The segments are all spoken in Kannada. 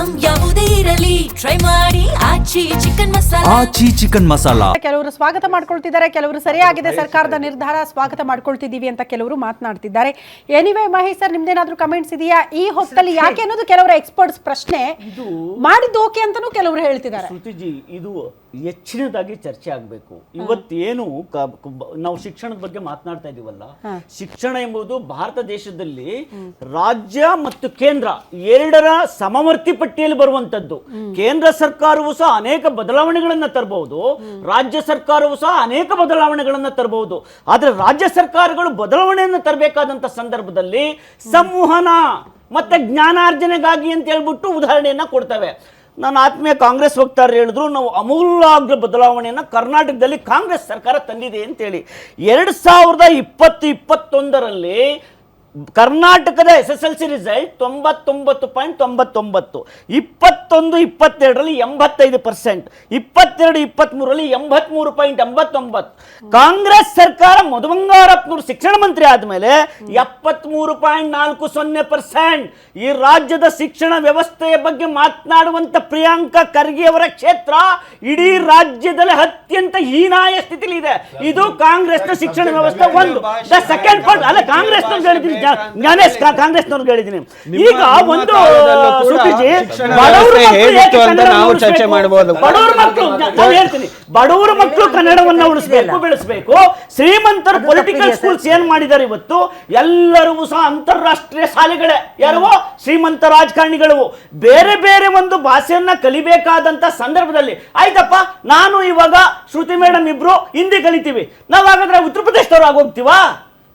ಐಟಂ ಯಾವುದೇ ಇರಲಿ ಟ್ರೈ ಮಾಡಿ ಆಚಿ ಚಿಕನ್ ಮಸಾಲಾ. ಕೆಲವರು ಸ್ವಾಗತ ಮಾಡ್ಕೊಳ್ತಿದ್ದಾರೆ, ಕೆಲವರು ಸರಿಯಾಗಿದೆ ಸರ್ಕಾರದ ನಿರ್ಧಾರ ಸ್ವಾಗತ ಮಾಡ್ಕೊಳ್ತಿದೀವಿ ಅಂತ ಕೆಲವರು ಮಾತನಾಡ್ತಿದ್ದಾರೆ. ಎನಿವೇ ಮಹೇಶ್ ಸರ್, ನಿಮ್ದೇನಾದ್ರೂ ಕಮೆಂಟ್ಸ್ ಇದೆಯಾ ಈ ಹೊತ್ತಲ್ಲಿ? ಯಾಕೆ ಅನ್ನೋದು ಕೆಲವರ ಎಕ್ಸ್ಪರ್ಟ್ಸ್ ಪ್ರಶ್ನೆ. ಮಾಡಿದ್ದು ಓಕೆ ಅಂತಾನೂ ಕೆಲವರು ಹೇಳ್ತಿದ್ದಾರೆ. ಶ್ರುತಿಜಿ, ಇದು ಹೆಚ್ಚಿನದಾಗಿ ಚರ್ಚೆ ಆಗಬೇಕು. ಇವತ್ತೇನು ನಾವು ಶಿಕ್ಷಣದ ಬಗ್ಗೆ ಮಾತನಾಡ್ತಾ ಇದೀವಲ್ಲ, ಶಿಕ್ಷಣ ಎಂಬುದು ಭಾರತ ದೇಶದಲ್ಲಿ ರಾಜ್ಯ ಮತ್ತು ಕೇಂದ್ರ ಎರಡರ ಸಮವರ್ತಿ ಪಟ್ಟಿಯಲ್ಲಿ ಬರುವಂತದ್ದು. ಕೇಂದ್ರ ಸರ್ಕಾರವು ಸಹ ಅನೇಕ ಬದಲಾವಣೆಗಳನ್ನ ತರಬಹುದು, ರಾಜ್ಯ ಸರ್ಕಾರವು ಸಹ ಅನೇಕ ಬದಲಾವಣೆಗಳನ್ನ ತರಬಹುದು. ಆದ್ರೆ ರಾಜ್ಯ ಸರ್ಕಾರಗಳು ಬದಲಾವಣೆಯನ್ನು ತರಬೇಕಾದಂತ ಸಂದರ್ಭದಲ್ಲಿ ಸಂವಹನ ಮತ್ತೆ ಜ್ಞಾನಾರ್ಜನೆಗಾಗಿ ಅಂತ ಹೇಳ್ಬಿಟ್ಟು ಉದಾಹರಣೆಯನ್ನ ಕೊಡ್ತವೆ. ನಾನು ಆತ್ಮೀಯ ಕಾಂಗ್ರೆಸ್ ವಕ್ತಾರರು ಹೇಳಿದ್ರು, ನಾವು ಅಮೂಲಾಗ್ರ ಬದಲಾವಣೆಯನ್ನು ಕರ್ನಾಟಕದಲ್ಲಿ ಕಾಂಗ್ರೆಸ್ ಸರ್ಕಾರ ತಂದಿದೆ ಅಂತೇಳಿ. 2020-21ರಲ್ಲಿ ಕರ್ನಾಟಕದ SSLC ರಿಸಲ್ಟ್ 99.99, 21-22ರಲ್ಲಿ 85%, 22-23ರಲ್ಲಿ 83.89. ಕಾಂಗ್ರೆಸ್ ಸರ್ಕಾರ ಮಧು ಬಂಗಾರಪ್ಪನವರು ಶಿಕ್ಷಣ ಮಂತ್ರಿ ಆದಮೇಲೆ 73.40%. ಈ ರಾಜ್ಯದ ಶಿಕ್ಷಣ ವ್ಯವಸ್ಥೆಯ ಬಗ್ಗೆ ಮಾತನಾಡುವಂತ ಪ್ರಿಯಾಂಕಾ ಖರ್ಗೆ ಅವರ ಕ್ಷೇತ್ರ ಇಡೀ ರಾಜ್ಯದಲ್ಲಿ ಅತ್ಯಂತ ಹೀನಾಯ ಸ್ಥಿತಿಲಿ ಇದೆ. ಇದು ಕಾಂಗ್ರೆಸ್ನ ಶಿಕ್ಷಣ ವ್ಯವಸ್ಥೆ. ಒಂದು ಸೆಕೆಂಡ್ ಪಾರ್ಟ್ ಅಲ್ಲ, ಕಾಂಗ್ರೆಸ್ನವ್ರು ಹೇಳಿದ್ದೀನಿ, ಕಾಂಗ್ರೆಸ್ನವ್ರಿಗೆ ಹೇಳಿದ್ದೀನಿ. ಈಗ ಒಂದು ಬಡವರ ಮಕ್ಕಳು ಕನ್ನಡವನ್ನು ಉಳಿಸಬೇಕು, ಬೆಳೆಸಬೇಕು. ಶ್ರೀಮಂತರ ಪೊಲಿಟಿಕಲ್ ಸ್ಕೂಲ್ಸ್ ಏನ್ ಮಾಡಿದ್ದಾರೆ ಇವತ್ತು? ಎಲ್ಲರಿಗೂ ಸಹ ಅಂತಾರಾಷ್ಟ್ರೀಯ ಶಾಲೆಗಳೇ. ಯಾರು? ಶ್ರೀಮಂತ ರಾಜಕಾರಣಿಗಳು ಬೇರೆ ಬೇರೆ ಒಂದು ಭಾಷೆಯನ್ನ ಕಲಿಬೇಕಾದಂತ ಸಂದರ್ಭದಲ್ಲಿ ಆಯ್ತಪ್ಪ, ನಾನು ಇವಾಗ ಶ್ರುತಿ ಮೇಡಮ್ ಇಬ್ರು ಹಿಂದಿ ಕಲಿತೀವಿ, ನಾವ್ ಹಾಗಾದ್ರೆ ಉತ್ತರ ಪ್ರದೇಶದವ್ರು ಆಗೋಗ್ತೀವಾ,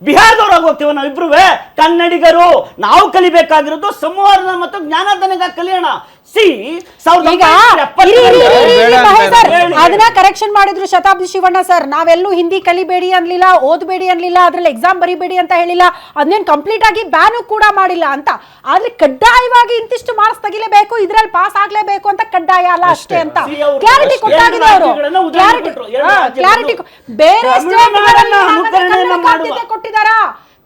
ಬಿಹಾರದವ್ರು ಹೋಗ್ತೀವ? ನಾವಿಬ್ರು ಕನ್ನಡಿಗರು. ನಾವು ಕಲಿಬೇಕಾಗಿರೋದು ಸಂವಹನ ಮತ್ತು ಜ್ಞಾನೋದನೆಗಾಗಿ ಕಲಿಯೋಣ. ಅದನ್ನ ಕರೆಕ್ಷನ್ ಮಾಡಿದ್ರು ಶತಾಬ್ದಿ ಶಿವಣ್ಣ ಸರ್. ನಾವೆಲ್ಲೂ ಹಿಂದಿ ಕಲಿಬೇಡಿ ಅನ್ಲಿಲ್ಲ, ಓದ್ಬೇಡಿ ಅನ್ಲಿಲ್ಲ, ಅದ್ರಲ್ಲಿ ಎಕ್ಸಾಮ್ ಬರಿಬೇಡಿ ಅಂತ ಹೇಳಿಲ್ಲ, ಅದನ್ನೇನು ಕಂಪ್ಲೀಟ್ ಆಗಿ ಬ್ಯಾನು ಕೂಡ ಮಾಡಿಲ್ಲ ಅಂತ. ಆದ್ರೆ ಕಡ್ಡಾಯವಾಗಿ ಇಂತಿಷ್ಟು ಮಾರ್ಕ್ಸ್ ತೆಗಿಲೇಬೇಕು, ಇದ್ರಲ್ಲಿ ಪಾಸ್ ಆಗ್ಲೇಬೇಕು ಅಂತ ಕಡ್ಡಾಯ ಅಲ್ಲ ಅಷ್ಟೇ ಅಂತ ಕ್ಲಾರಿಟಿ ಕೊಟ್ಟಾಗಿದೆ ಅವರು. ಕ್ಲಾರಿಟಿ ಬೇರೆ ಸ್ಟೇಟ್ ಕೊಟ್ಟಿದ್ದಾರಾ?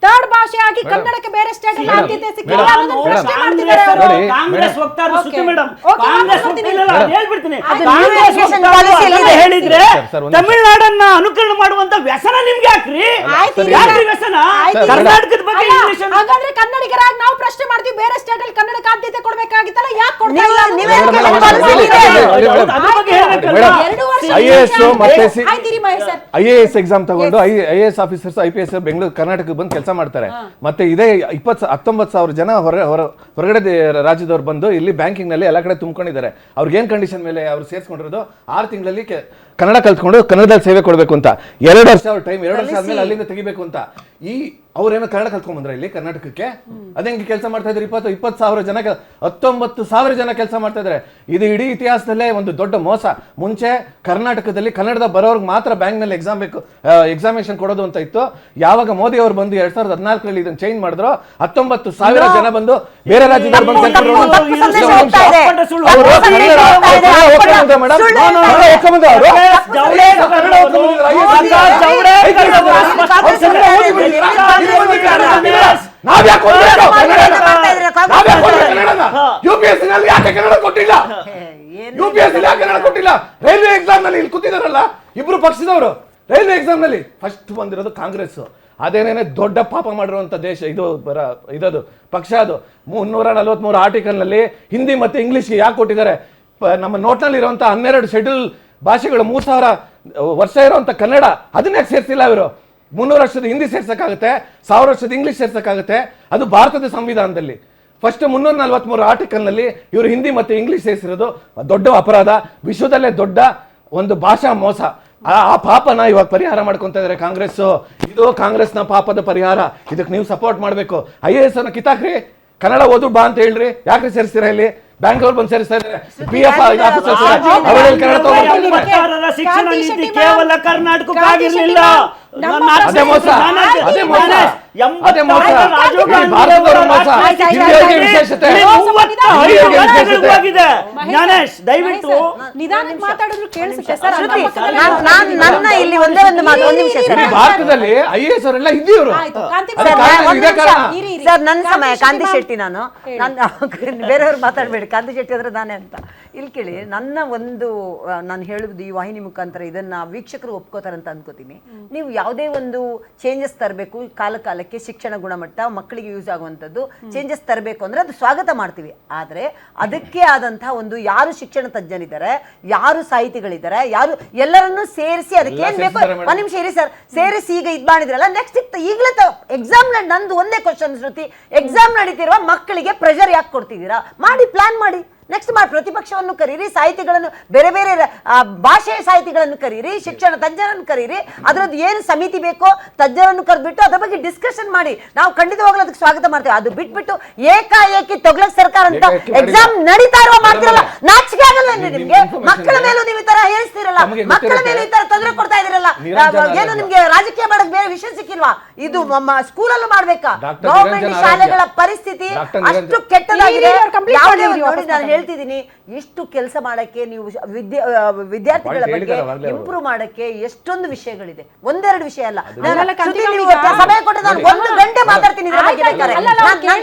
ಥರ್ಡ್ ಭಾಷೆ ಆಗಿ ಕನ್ನಡಕ್ಕೆ ಬೇರೆ ಸ್ಟೇಟ್ ಅಲ್ಲಿ ಆದ್ಯತೆ ಸಿಕ್ಕಿಲ್ಲ ಅನ್ನೋದನ್ನ ಪ್ರಶ್ನೆ ಮಾಡ್ತಿದ್ದಾರೆ ಅವರು. ಕಾಂಗ್ರೆಸ್ ವಕ್ತಾರರು ಶ್ರುತಿ ಮೇಡಮ್, ಕಾಂಗ್ರೆಸ್ ಹೇಳ್ಬಿಡ್ತೀನಿ, ಕಾಂಗ್ರೆಸ್ ವಕ್ತಾರರು ಹೇಳಿದ್ರೆ ತಮಿಳುನಾಡನ್ನ ಅನುಕರಣೆ ಮಾಡುವಂತ ವ್ಯಸನ ನಿಮ್ಗೆ ಯಾಕ್ರಿ? ಯಾಕ್ರಿ ವ್ಯಸನ? ಕರ್ನಾಟಕದ ಬಗ್ಗೆ ಇಂಗ್ಲಿಷ್ ಹಾಗಾದ್ರೆ ಕನ್ನಡಿಗರಾಗಿ ನಾವು ಪ್ರಶ್ನೆ ಮಾಡ್ತೀವಿ, ಬೇರೆ ಸ್ಟೇಟ್ ಅಲ್ಲಿ ಕನ್ನಡಕ್ಕೆ ಆದ್ಯತೆ ಕೊಡ್ಬೇಕಾಗಿತ್ತಲ್ಲ, ಯಾಕೆ ಕೊಡ್ತಾ ಇಲ್ಲ? IAS ಎಕ್ಸಾಮ್ ತಗೊಂಡು IAS ಆಫೀಸರ್ಸ್ IPS ಬೆಂಗಳೂರು ಕರ್ನಾಟಕಕ್ಕೆ ಬಂದು ಕೆಲಸ ಮಾಡ್ತಾರೆ. ಮತ್ತೆ ಇದೇ 19,000 ಜನ ಹೊರಗಡೆ ರಾಜ್ಯದವ್ರು ಬಂದು ಇಲ್ಲಿ ಬ್ಯಾಂಕಿಂಗ್ ನಲ್ಲಿ ಎಲ್ಲ ಕಡೆ ತುಂಬಿಕೊಂಡಿದ್ದಾರೆ. ಅವ್ರಿಗೆ ಏನ್ ಕಂಡೀಷನ್ ಮೇಲೆ ಅವ್ರು ಸೇರ್ಸ್ಕೊಂಡಿರೋದು 6 ತಿಂಗಳಲ್ಲಿ ಕನ್ನಡ ಕಲ್ತ್ಕೊಂಡು ಕನ್ನಡದಲ್ಲಿ ಸೇವೆ ಕೊಡ್ಬೇಕು ಅಂತ. 2 ವರ್ಷ ಅವ್ರ ಟೈಮ್, 2 ವರ್ಷ ಆದ್ಮೇಲೆ ಅಲ್ಲಿಂದ ತೆಗಿಬೇಕು ಅಂತ. ಈ ಅವ್ರೇನೋ ಕನ್ನಡ ಕಲ್ತ್ಕೊಂಡ್ ಬಂದ್ರೆ ಇಲ್ಲಿ ಕರ್ನಾಟಕಕ್ಕೆ ಅದೇಂಗೆ ಕೆಲಸ ಮಾಡ್ತಾ ಇದ್ರು? 20,000 ಜನ 19,000 ಜನ ಕೆಲಸ ಮಾಡ್ತಾ ಇದಾರೆ. ಇದು ಇಡೀ ಇತಿಹಾಸದಲ್ಲೇ ಒಂದು ದೊಡ್ಡ ಮೋಸ. ಮುಂಚೆ ಕರ್ನಾಟಕದಲ್ಲಿ ಕನ್ನಡದ ಬರೋರ್ಗೆ ಮಾತ್ರ ಬ್ಯಾಂಕ್ ನಲ್ಲಿ ಎಕ್ಸಾಮಿನೇಷನ್ ಕೊಡೋದು ಅಂತ ಇತ್ತು. ಯಾವಾಗ ಮೋದಿ ಅವರು ಬಂದು 2014ರಲ್ಲಿ ಇದನ್ನ ಚೇಂಜ್ ಮಾಡಿದ್ರು, 19,000 ಜನ ಬಂದು ಬೇರೆ ರಾಜ್ಯದವ್ರು ಬಂದು ರೈಲ್ವೆ ಎಕ್ಸಾಮ್ ನಲ್ಲಿ ಇಲ್ಲಿ ಕೂತಿದಾರಲ್ಲ ಇಬ್ರು ಪಕ್ಷದವರು, ರೈಲ್ವೆ ಎಕ್ಸಾಮ್ ನಲ್ಲಿ ಫಸ್ಟ್ ಬಂದಿರೋದು ಕಾಂಗ್ರೆಸ್. ಅದೇನೇನೆ ದೊಡ್ಡ ಪಾಪ ಮಾಡಿರುವಂತ ದೇಶ ಇದದು ಪಕ್ಷ. ಅದು 343 ಆರ್ಟಿಕಲ್ ನಲ್ಲಿ ಹಿಂದಿ ಮತ್ತೆ ಇಂಗ್ಲಿಷ್ಗೆ ಯಾಕೆ ಕೊಟ್ಟಿದ್ದಾರೆ? ನಮ್ಮ ನೋಟ್ನಲ್ಲಿ ಇರುವಂತ 12 ಶೆಡ್ಯೂಲ್ ಭಾಷೆಗಳು, 3,000 ವರ್ಷ ಇರುವಂತ ಕನ್ನಡ, ಅದನ್ನೇ ಸೇರ್ಸಿಲ್ಲ ಇವರು. 300 ವರ್ಷದ ಹಿಂದಿ ಸೇರ್ಸಕ್ಕಾಗುತ್ತೆ, 1000 ವರ್ಷದ ಇಂಗ್ಲಿಷ್ ಸೇರ್ಸಕ್ಕಾಗುತ್ತೆ. ಅದು ಭಾರತದ ಸಂವಿಧಾನದಲ್ಲಿ ಫಸ್ಟ್ 343 ಆರ್ಟಿಕಲ್ ನಲ್ಲಿ ಇವರು ಹಿಂದಿ ಮತ್ತೆ ಇಂಗ್ಲಿಷ್ ಸೇರಿಸಿರೋದು ದೊಡ್ಡ ಅಪರಾಧ, ವಿಶ್ವದಲ್ಲೇ ದೊಡ್ಡ ಒಂದು ಭಾಷಾ ಮೋಸ. ಆ ಪಾಪನ ಇವಾಗ ಪರಿಹಾರ ಮಾಡ್ಕೊಂತ ಇದಾರೆ ಕಾಂಗ್ರೆಸ್. ಇದು ಕಾಂಗ್ರೆಸ್ನ ಪಾಪದ ಪರಿಹಾರ. ಇದಕ್ಕೆ ನೀವು ಸಪೋರ್ಟ್ ಮಾಡಬೇಕು. IAS ಅನ್ನ ಕಿತ್ತಾಕ್ರಿ, ಕನ್ನಡ ಓದು ಬಾ ಅಂತ ಹೇಳ್ರಿ. ಯಾಕ್ರಿ ಸೇರಿಸ್ತೀರಾ ಇಲ್ಲಿ? ಬ್ಯಾಂಗ್ಳೂರ್ ಬಂದು ಸೇರಿಸ್ತಾ ಇದ್ದಾರೆ. ಶಿಕ್ಷಣ ನೀತಿ ಕೇವಲ ಕರ್ನಾಟಕಕ್ಕಾಗಿರ್ಲಿಲ್ಲ, ಅದೇ ಮೋಸ, ಅದೇ ಮೋಸ, ಅದೇ ಮೋಸ. ಭಾರತದವರ ಮೋಸ, ಹಿಂದಿಯವರಿಗೆ ವಿಶೇಷತೆ, ಹಿಂದಿಯವರಿಗೆ ವಿಶೇಷತೆ. ಜ್ಞಾನೇಶ್ ದಯವಿಟ್ಟು ನಿಧಾನಕ್ಕೆ ಮಾತಾಡಿದ್ರು ಕೇಳಿಸುತ್ತೆ ಸರ್. ನನ್ನ ಇಲ್ಲಿ ಒಂದೇ ಒಂದು ಮಾತು, ಒಂದು ನಿಮಿಷ ಸರ್. ಭಾರತದಲ್ಲಿ IAS ಅವರೆಲ್ಲ ಹಿಂದಿಯವರು. ಸರ್ ನನ್ನ ಸಮಯ ಕಾಂತಿ ಶೆಟ್ಟಿ, ನಾನು ಬೇರೆಯವ್ರು ಮಾತಾಡ್ಬೇಡಿ, ಕಾಂತಿ ಶೆಟ್ಟಿ ಅಂದ್ರೆ ನಾನೇ ಅಂತ. ಇಲ್ಲಿ ಕೇಳಿ, ನನ್ನ ಒಂದು ನಾನು ಹೇಳುವುದು ಈ ವಾಹಿನಿ ಮುಖಾಂತರ ಇದನ್ನ ವೀಕ್ಷಕರು ಒಪ್ಕೋತಾರೆ ಅಂತ ಅನ್ಕೋತೀನಿ. ನೀವು ಯಾವುದೇ ಒಂದು ಚೇಂಜಸ್ ತರಬೇಕು, ಕಾಲಕ್ಕೆ ಶಿಕ್ಷಣ ಗುಣಮಟ್ಟ ಮಕ್ಕಳಿಗೆ ಯೂಸ್ ಆಗುವಂಥದ್ದು ಚೇಂಜಸ್ ತರಬೇಕು ಅಂದ್ರೆ ಅದು ಸ್ವಾಗತ ಮಾಡ್ತೀವಿ. ಆದ್ರೆ ಅದಕ್ಕೆ ಆದಂತಹ ಒಂದು ಯಾರು ಶಿಕ್ಷಣ ತಜ್ಞರಿದ್ದಾರೆ, ಯಾರು ಸಾಹಿತಿಗಳಿದ್ದಾರೆ, ಯಾರು ಎಲ್ಲರನ್ನೂ ಸೇರಿಸಿ ಅದಕ್ಕೆ ಏನ್ ಬೇಕು, ಒಂದ್ ನಿಮಿಷ ಇರಿ ಸರ್, ಸೇರಿಸಿ ಈಗ ಇದ್ ಮಾಡಿದ್ರಲ್ಲ, ನೆಕ್ಸ್ಟ್ ಈಗಲೇ ಎಕ್ಸಾಮ್ ನಂದು ಒಂದೇ ಕ್ವಶನ್ ಶ್ರುತಿ, ಎಕ್ಸಾಮ್ ನಡೀತಿರುವ ಮಕ್ಕಳಿಗೆ ಪ್ರೆಷರ್ ಯಾಕೆ ಕೊಡ್ತಿದ್ದೀರಾ? ಮಾಡಿ, ಪ್ಲಾನ್ ಮಾಡಿ, ನೆಕ್ಸ್ಟ್ ಮಾಡಿ, ಪ್ರತಿಪಕ್ಷವನ್ನು ಕರೀರಿ, ಸಾಹಿತಿಗಳನ್ನು ಬೇರೆ ಬೇರೆ ಭಾಷೆಯ ಸಾಹಿತಿಗಳನ್ನು ಕರೀರಿ, ಶಿಕ್ಷಣ ತಜ್ಞರನ್ನು ಕರೀರಿ, ಅದರದ್ದು ಏನು ಸಮಿತಿ ಬೇಕೋ ತಜ್ಞರನ್ನು ಕರೆದ್ಬಿಟ್ಟು ಅದ್ರ ಬಗ್ಗೆ ಡಿಸ್ಕಷನ್ ಮಾಡಿ. ನಾವು ಖಂಡಿತವಾಗ್ಲೂ ಅದಕ್ಕೆ ಸ್ವಾಗತ ಮಾಡ್ತೇವೆ. ಅದು ಬಿಟ್ಬಿಟ್ಟು ಏಕಾಏಕಿ ತೊಗ್ಲಕ್ ಸರ್ಕಾರ ಅಂತ ಎಕ್ಸಾಮ್ ನಡೀತಾ ಇರುವ ಮಾಡ್ತಿರಲ್ಲ, ನಾಚಿಕೆ ಆಗಲ್ಲ ನಿಮ್ಗೆ? ಮಕ್ಕಳ ಮೇಲೂ ನೀವು ಈ ತರ ಹೇಳಿಸ್ತಿರಲ್ಲ, ಮಕ್ಕಳ ಮೇಲೆ ಈ ತರ ತೊಂದರೆ ಕೊಡ್ತಾ ಇದೀರಲ್ಲ, ಏನು ನಿಮ್ಗೆ ರಾಜಕೀಯ ಮಾಡಕ್ ಬೇರೆ ವಿಷಯ ಸಿಕ್ಕಿಲ್ವಾ? ಇದು ಸ್ಕೂಲಲ್ಲೂ ಮಾಡ್ಬೇಕಾ? ಗವರ್ಮೆಂಟ್ ಶಾಲೆಗಳ ಪರಿಸ್ಥಿತಿ ಅಷ್ಟು ಕೆಟ್ಟದಾಗಿದೆ. ನಾನು ಹೇಳ್ತಿದ್ದೀನಿ, ಎಷ್ಟು ಕೆಲಸ ಮಾಡಕ್ಕೆ ನೀವು ವಿದ್ಯಾರ್ಥಿಗಳ ಬಗ್ಗೆ ಇಂಪ್ರೂವ್ ಮಾಡಕ್ಕೆ ಎಷ್ಟೊಂದು ವಿಷಯಗಳಿದೆ, ಒಂದೆರಡು ವಿಷಯ ಅಲ್ಲ. ಸಮಯ ಕೊಟ್ಟರೆ ನಾನು 1 ಗಂಟೆ ಮಾತಾಡ್ತೀನಿ.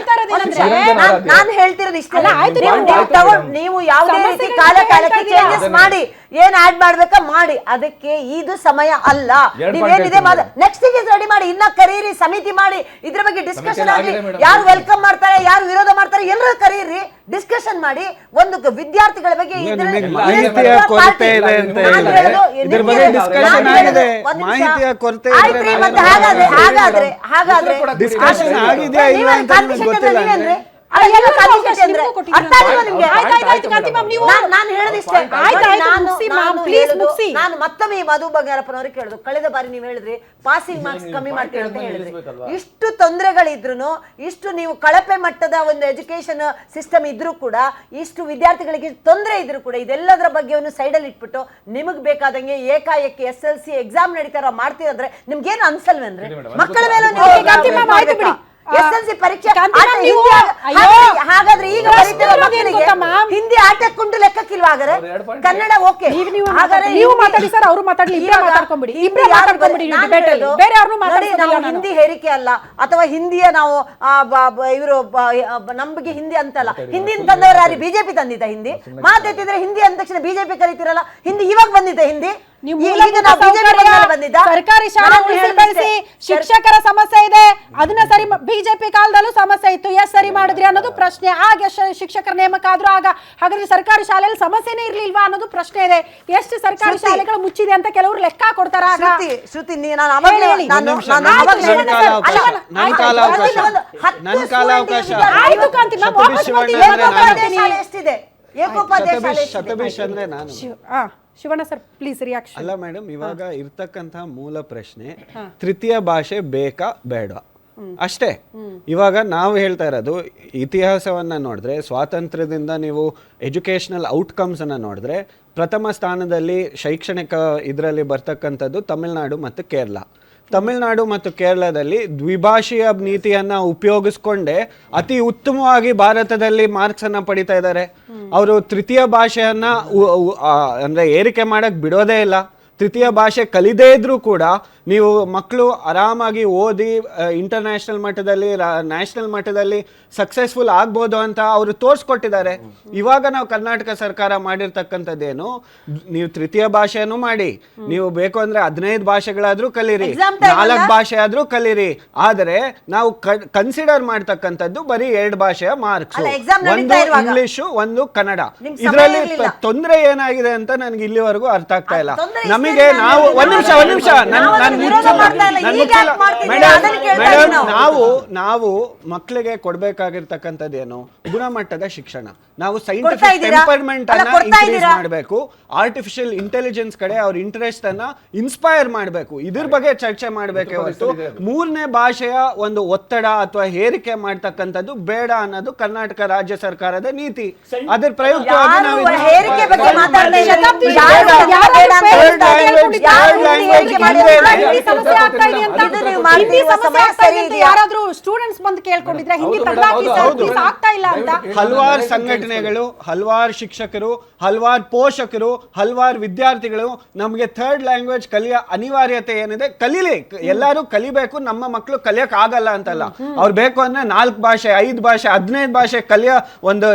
ನಾನು ಹೇಳ್ತಿರೋದು ಇಷ್ಟೇ, ನೀವು ಯಾವುದೇ ರೀತಿ ಕಾಲಕ್ಕೆ ಚೇಂಜಸ್ ಮಾಡಿ, ಏನ್ ಆಡ್ ಮಾಡ್ಬೇಕಾ ಮಾಡಿ, ಅದಕ್ಕೆ ಇದು ಸಮಯ ಅಲ್ಲ. ನೀವೇನಿದೆ ನೆಕ್ಸ್ಟ್ ರೆಡಿ ಮಾಡಿ, ಇನ್ನ ಕರೀರಿ, ಸಮಿತಿ ಮಾಡಿ, ಇದ್ರ ಬಗ್ಗೆ ಡಿಸ್ಕಷನ್ ಆಗಲಿ. ಯಾರು ವೆಲ್ಕಮ್ ಮಾಡ್ತಾರೆ, ಯಾರು ವಿರೋಧ ಮಾಡ್ತಾರೆ, ಎಲ್ಲರೂ ಕರೀರಿ, ಡಿಸ್ಕಷನ್ ಮಾಡಿ. ಒಂದು ವಿದ್ಯಾರ್ಥಿಗಳ ಬಗ್ಗೆ ಮಾಹಿತಿಯ ಕೊರತೆ ಇದೆ ಅಂತ ಹೇಳಿದ್ರೆ ಇದ್ರ ಬಗ್ಗೆ ಡಿಸ್ಕಷನ್ ಆಗಿದೆ. ಮಾಹಿತಿಯ ಕೊರತೆ ಹಾಗಾದ್ರೆ ಡಿಸ್ಕಷನ್ ಆಗಿದೆಯಾ ಇಲ್ಲ ಅಂತ ನನಗೆ ಗೊತ್ತಿಲ್ಲ. ನಾನು ಮತ್ತೊಮ್ಮೆ ಮಧು ಬಂಗಾರಪ್ಪನವ್ರಿಗೆ ಕೇಳುದು, ಕಳೆದ ಬಾರಿ ನೀವು ಹೇಳಿದ್ರಿ ಪಾಸಿಂಗ್ ಮಾರ್ಕ್ಸ್ ಕಮ್ಮಿ ಮಾಡ್ತೀವಿ ಅಂತ ಹೇಳಿದ್ರಿ. ಇಷ್ಟು ತೊಂದರೆಗಳಿದ್ರು, ಇಷ್ಟು ನೀವು ಕಳಪೆ ಮಟ್ಟದ ಒಂದು ಎಜುಕೇಶನ್ ಸಿಸ್ಟಮ್ ಇದ್ರೂ ಕೂಡ, ಇಷ್ಟು ವಿದ್ಯಾರ್ಥಿಗಳಿಗೆ ತೊಂದರೆ ಇದ್ರು ಕೂಡ, ಇದೆಲ್ಲದರ ಬಗ್ಗೆ ಸೈಡಲ್ಲಿ ಇಟ್ಬಿಟ್ಟು ನಿಮಗ್ ಬೇಕಾದಂಗೆ ಏಕಾಏಕಿ SLC ಎಕ್ಸಾಮ್ ನಡೀತಾರ ಮಾಡ್ತೀರಂದ್ರೆ ನಿಮ್ಗೇನು ಅನ್ಸಲ್ವೇನ್ರಿ? ಮಕ್ಕಳ ಮೇಲೆ SLC ಪರೀಕ್ಷೆ ಹಾಗಾದ್ರೆ ಈಗ ಹಿಂದಿ ಆಟಕ್ಕುಂಟು ಲೆಕ್ಕಕ್ಕಿಲ್ವಾ? ಹಾಗಾದ್ರೆ ಕನ್ನಡ ಓಕೆ, ನೀವು ಮಾತಾಡಿ ಸರ್, ಅವರು ಮಾತಾಡ್ಲಿ, ಹಿಂದಿ ಹೇರಿಕೆ ಅಲ್ಲ, ಅಥವಾ ಹಿಂದಿಯ ನಾವು ಇವರು ನಮ್ಗೆ ಹಿಂದಿ ಅಂತಲ್ಲ, ಹಿಂದಿ ತಂದವರು ಯಾರು? ಬಿಜೆಪಿ ತಂದಿದ್ದ ಹಿಂದಿ ಮಾತೆತ್ತಿದ್ರೆ ಹಿಂದಿ ಅಂದ ತಕ್ಷಣ ಬಿಜೆಪಿ ಕರೀತಿರಲ್ಲ. ಹಿಂದಿ ಇವಾಗ ಬಂದಿದ್ದ ಹಿಂದಿ, ಸರ್ಕಾರಿ ಶಾಲೆ ಬೆಳೆಸಿ ಶಿಕ್ಷಕರ ಸಮಸ್ಯೆ ಇದೆ, ಅದನ್ನ ಸರಿ ಬಿಜೆಪಿ ಕಾಲದಲ್ಲೂ ಸಮಸ್ಯೆ ಇತ್ತು, ಎಸ್ ಸರಿ ಮಾಡಿದ್ರಿ ಅನ್ನೋದು ಪ್ರಶ್ನೆ. ಆಗ ಶಿಕ್ಷಕರ ನೇಮಕ ಆದ್ರೂ ಆಗ, ಹಾಗಾದ್ರೆ ಸರ್ಕಾರಿ ಶಾಲೆಯಲ್ಲಿ ಸಮಸ್ಯೆನೇ ಇರ್ಲಿಲ್ವಾ ಅನ್ನೋದು ಪ್ರಶ್ನೆ ಇದೆ. ಎಷ್ಟು ಸರ್ಕಾರಿ ಶಾಲೆಗಳು ಮುಚ್ಚಿದೆ ಅಂತ ಕೆಲವರು ಲೆಕ್ಕ ಕೊಡ್ತಾರ. ಶ್ರುತಿ, ಎಷ್ಟಿದೆ ಶಿವಣ್ಣ ಸರ್ ಪ್ಲೀಸ್ ರಿಯಾಕ್ಷನ್. ಅಲ್ಲ ಮೇಡಮ್, ಇವಾಗ ಇರ್ತಕ್ಕಂತಹ ಮೂಲ ಪ್ರಶ್ನೆ ತೃತೀಯ ಭಾಷೆ ಬೇಕಾ ಬೇಡ ಅಷ್ಟೇ. ಇವಾಗ ನಾವು ಹೇಳ್ತಾ ಇರೋದು ಇತಿಹಾಸವನ್ನ ನೋಡಿದ್ರೆ, ಸ್ವಾತಂತ್ರ್ಯದಿಂದ ನೀವು ಎಜುಕೇಶನಲ್ ಔಟ್ಕಮ್ಸ್ ಅನ್ನ ನೋಡಿದ್ರೆ, ಪ್ರಥಮ ಸ್ಥಾನದಲ್ಲಿ ಶೈಕ್ಷಣಿಕ ಇದರಲ್ಲಿ ಬರ್ತಕ್ಕಂಥದ್ದು ತಮಿಳುನಾಡು ಮತ್ತು ಕೇರಳ. ತಮಿಳುನಾಡು ಮತ್ತು ಕೇರಳದಲ್ಲಿ ದ್ವಿಭಾಷೀಯ ನೀತಿಯನ್ನ ಉಪಯೋಗಿಸ್ಕೊಂಡೆ ಅತಿ ಉತ್ತಮವಾಗಿ ಭಾರತದಲ್ಲಿ ಮಾರ್ಕ್ಸ್ ಅನ್ನ ಪಡಿತಾ ಇದ್ದಾರೆ. ಅವರು ತೃತೀಯ ಭಾಷೆಯನ್ನ ಅಂದ್ರೆ ಏರಿಕೆ ಮಾಡಕ್ ಬಿಡೋದೇ ಇಲ್ಲ. ತೃತೀಯ ಭಾಷೆ ಕಲಿದೇ ಇದ್ರೂ ಕೂಡ ನೀವು ಮಕ್ಕಳು ಆರಾಮಾಗಿ ಓದಿ ಇಂಟರ್ನ್ಯಾಷನಲ್ ಮಟ್ಟದಲ್ಲಿ, ನ್ಯಾಷನಲ್ ಮಟ್ಟದಲ್ಲಿ ಸಕ್ಸಸ್ಫುಲ್ ಆಗ್ಬೋದು ಅಂತ ಅವರು ತೋರಿಸ್ಕೊಟ್ಟಿದ್ದಾರೆ. ಇವಾಗ ನಾವು ಕರ್ನಾಟಕ ಸರ್ಕಾರ ಮಾಡಿರ್ತಕ್ಕಂಥದ್ದೇನು, ನೀವು ತೃತೀಯ ಭಾಷೆನೂ ಮಾಡಿ, ನೀವು ಬೇಕು ಅಂದ್ರೆ 15 ಭಾಷೆಗಳಾದ್ರೂ ಕಲೀರಿ, 4 ಭಾಷೆ ಆದ್ರೂ ಕಲೀರಿ. ಆದರೆ ನಾವು ಕನ್ಸಿಡರ್ ಮಾಡ್ತಕ್ಕಂಥದ್ದು ಬರೀ 2 ಭಾಷೆಯ ಮಾರ್ಕ್ಸ್, ಒಂದು ಇಂಗ್ಲಿಷು, ಒಂದು ಕನ್ನಡ. ಇದರಲ್ಲಿ ತೊಂದರೆ ಏನಾಗಿದೆ ಅಂತ ನನಗೆ ಇಲ್ಲಿವರೆಗೂ ಅರ್ಥ ಆಗ್ತಾ ಇಲ್ಲ. ನಮಗೆ ನಾವು ಒಂದ್ ನಿಮಿಷ ನಾವು ಮಕ್ಕಳಿಗೆ ಕೊಡ್ಬೇಕಾಗಿರ್ತಕ್ಕಂಥದ್ದೇನು, ಗುಣಮಟ್ಟದ ಶಿಕ್ಷಣ. ನಾವು ಸೈಂಟಿಫಿಕ್ ಟೆಂಪರ್ಮೆಂಟ್ ಅನ್ನ ಇನ್ಕ್ರೀಸ್ ಮಾಡಬೇಕು, ಆರ್ಟಿಫಿಷಿಯಲ್ ಇಂಟೆಲಿಜೆನ್ಸ್ ಕಡೆ ಅವ್ರ ಇಂಟ್ರೆಸ್ಟ್ ಅನ್ನ ಇನ್ಸ್ಪೈರ್ ಮಾಡಬೇಕು. ಇದ್ರ ಬಗ್ಗೆ ಚರ್ಚೆ ಮಾಡಬೇಕೆ ಹೊರತು 3ನೇ ಭಾಷೆಯ ಒಂದು ಒತ್ತಡ ಅಥವಾ ಹೇರಿಕೆ ಮಾಡ್ತಕ್ಕಂಥದ್ದು ಬೇಡ ಅನ್ನೋದು ಕರ್ನಾಟಕ ರಾಜ್ಯ ಸರ್ಕಾರದ ನೀತಿ. ಅದ್ರ ಪ್ರಯುಕ್ತವಾಗಿ ನಾವು ಹಿಂದಿ ಸಮಸ್ಯೆ ಆಗ್ತಾ ಇದೆ ಅಂತ ಇದು ನೀವು ಮಾಡ್ತಿರುವ ಹಿಂದಿ ಸಮಸ್ಯೆ ಸಮಯ ಆಗ್ತಾ ಇದೆ ಸರಿ ಅಂತ ಇದೆಯಾ? ಯಾರಾದ್ರೂ ಸ್ಟೂಡೆಂಟ್ಸ್ ಬಂದು ಕೇಳ್ಕೊಂಡಿದ್ರೆ ಹಿಂದಿ ಹೌದು ತೆಗ್ದಾಕಿ ಮೇಡಮ್, ಸರ್, ಹೌದು. please ಆಗ್ತಾ ಇಲ್ಲ ಅಂತ ಹಲವಾರು ಸಂಘಟನೆಗಳು, ಹಲವಾರು ಶಿಕ್ಷಕರು, ಹಲವಾರು ಪೋಷಕರು, ಹಲವಾರು ವಿದ್ಯಾರ್ಥಿಗಳು ನಮಗೆ ಥರ್ಡ್ ಲ್ಯಾಂಗ್ವೇಜ್ ಕಲಿಯ ಅನಿವಾರ್ಯತೆ ಏನಿದೆ, ಕಲೀಲಿ, ಎಲ್ಲರೂ ಕಲಿಬೇಕು, ನಮ್ಮ ಮಕ್ಕಳು ಕಲಿಯಕ್ ಆಗಲ್ಲ ಅಂತಲ್ಲ, ಅವ್ರು ಬೇಕು ಅಂದ್ರೆ 4 ಭಾಷೆ 5 ಭಾಷೆ 15 ಭಾಷೆ ಕಲಿಯೋ ಒಂದು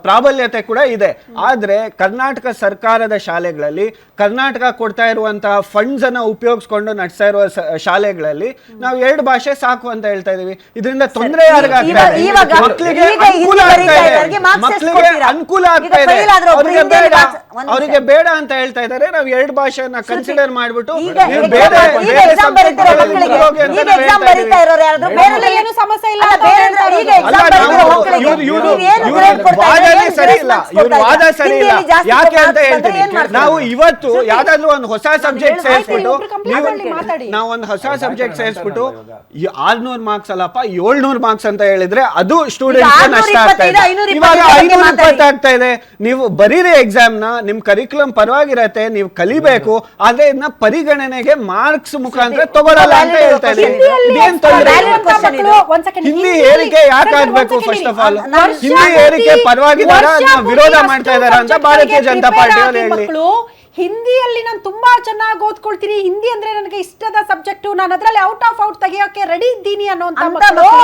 ಪ್ರಾಬಲ್ಯತೆ ಕೂಡ ಇದೆ. ಆದ್ರೆ ಕರ್ನಾಟಕ ಸರ್ಕಾರದ ಶಾಲೆಗಳಲ್ಲಿ, ಕರ್ನಾಟಕ ಕೊಡ್ತಾ ಇರುವಂತಹ ಫಂಡ್ಸ್ ಅನ್ನ ಉಪಯೋಗಿಸ್ಕೊಂಡು ನಡೆಸ್ತಾ ಇರುವ ಶಾಲೆಗಳಲ್ಲಿ ನಾವು 2 ಭಾಷೆ ಸಾಕು ಅಂತ ಹೇಳ್ತಾ ಇದೀವಿ. ಇದರಿಂದ ತೊಂದರೆ ಯಾರಿಗಾಗ್ತಾ ಇದೆ? ಇವಾಗ ಮಕ್ಕಳಿಗೆ ಈಗ ಅನುಕೂಲ ಹಿಂದಿ ಆಗ್ತಾ ಬರೀತಾ ಇದೆ, ಇರೋರಿಗೆ marks ಎಷ್ಟು ಮಕ್ಕಳಿಗೆ ಕೊಡ್ತೀರಾ? ಅನುಕೂಲ ಈಗ ಆಗ್ತಾ ಇದೆ, fail ಆದ್ರೆ ಒಬ್ರು ಅವ್ರಿಗೆ ಹಿಂದಿಯಲ್ಲಿ ಬೇಡ, ಒಂದ್ ನಿಮಿಷ. ಅವರಿಗೆ ಬೇಡ ಅಂತ ಹೇಳ್ತಾ ಇದ್ದಾರೆ. ನಾವು 2 ಭಾಷೆಯನ್ನ ಕನ್ಸಿಡರ್ ಮಾಡ್ಬಿಟ್ಟು ಈಗ ನೀವು exam ಬೇರೆ ಈಗ ಬೇರೆ exam ಬರೀತಾ ಇರೋ subject ಮಕ್ಕಳಿಗೆ, ಹೋಗಿ ಅಂತ ಈಗ ನಾವು exam ಹೇಳ್ತಾ ಬರೀತಾ ಇದೀವಿ. ಇರೋರು ಯಾರಾದ್ರೂ ಬೇರೆ ಏನು ಸಮಸ್ಯೆ ಇಲ್ಲ ಅಲ್ಲ, ಅಂತ ಬೇರೆ ಹೇಳ್ತಾ ಈಗ ಇರೋದು. exam ಅಲ್ಲ, ಬರೀತಿರೋ ನಾವು ಮಕ್ಕಳಿಗೆ ಇವ್ರು ನೀವು ಏನು ಇವ್ರು grade ಕೊಡ್ತಾ ಇದ್ದೀರಾ? ವಾದನೇ ಏನು ಸರಿ grace ಇಲ್ಲ, marks ಇವ್ರ ಕೊಡ್ತಾ ವಾದ ಇದ್ದೀರಾ? ಸರಿ ಇಲ್ಲ. ಹಿಂದಿಯಲ್ಲಿ ಜಾಸ್ತಿ ಯಾಕೆ ಅಂತ marks ಹೇಳ್ತೀನಿ, ಬಂದ್ರೆ ಏನ್ ಮಾಡ್ತೀರಾ? ನಾವು ಇವತ್ತು ಯಾವ್ದಾದ್ರು ಒಂದು ಹೊಸ ಸಬ್ಜೆಕ್ಟ್ ಹೇಳ್ತಾ ಸೇರಿಸ್ಬಿಟ್ಟು ಇಬ್ರು complete ಆಗಿ ಮಾತಾಡಿ. ನಾವು ಒಂದು ಹೊಸ ಸಬ್ಜೆಕ್ಟ್ ಸೇರಿಸ್ಬಿಟ್ಟು 600 ಮಾರ್ಕ್ಸ್ ಅಲ್ಲಪ್ಪ 700 ಮಾರ್ಕ್ಸ್ ಅಂತ ಹೇಳಿದ್ರೆ ಅದು ಸ್ಟೂಡೆಂಟ್ಸ್ ನಷ್ಟ ಆಗ್ತಾ ಇದೆ. 525 ಇವಾಗ ಬಗ್ಗೆ 520 ಆಗ್ತಾ ಇದೆ. ನೀವು ಬರೀರಿ ಎಕ್ಸಾಮ್ ನ, ನಿಮ್ ಕರಿಕ್ಯುಲಮ್ ಪರವಾಗಿರತ್ತೆ, ನೀವು ಕಲಿಬೇಕು, ಆದ್ರೆ ಇದನ್ನ ಪರಿಗಣನೆಗೆ ಮಾರ್ಕ್ಸ್ ಮುಖಾಂತರ ತಗೊಳಲ್ಲ ಅಂತ ಹೇಳ್ತಾ ಇದ್ದೀನಿ. ಹಿಂದಿಯಲ್ಲಿ ಇದೇನ್ ತೊಂದ್ರೆ? valid question ಇದು. ಒಂದ್ second, ಹಿಂದಿ ಹಿಂದಿಯಲ್ಲಿ- ಏರಿಕೆ ಯಾಕೆ ಸರ್, ಆಗ್ಬೇಕು? ಒಂದ್ ಫಸ್ಟ್ second ಆಫ್ ಆಲ್ ವರ್ಷ ಹಿಂದಿ ಏರಿಕೆ ಪೂರ್ತಿ- ಪರವಾಗಿದಾರ, ವರ್ಷ ನಾವು ವಿರೋಧ ಪೂರ್ತಿ ಮಾಡ್ತಾ ಅಷ್ಟು ಇದಾರ ಅಂತ subject ಭಾರತೀಯ ಗೆ ಜನತಾ prepare ಪಾರ್ಟಿಯವರು ಆಗಿ ಹೇಳಿ. ಮಕ್ಕಳು ಹಿಂದಿಯಲ್ಲಿ ನಾನು ತುಂಬಾ ಚೆನ್ನಾಗಿ ಓದ್ಕೊಳ್ತೀನಿ, ಹಿಂದಿ ಅಂದ್ರೆ ನನಗೆ ಇಷ್ಟದ ಸಬ್ಜೆಕ್ಟ್, ನಾನು ಅದರಲ್ಲಿ ಔಟ್ ಆಫ್ ಔಟ್ ತೆಗಿಯೋಕೆ ರೆಡಿ ಇದ್ದೀನಿ ಅನ್ನೋಂತ ಅಂತ ಮಕ್ಕಳು ಮಕ್ಕಳಿಗೆ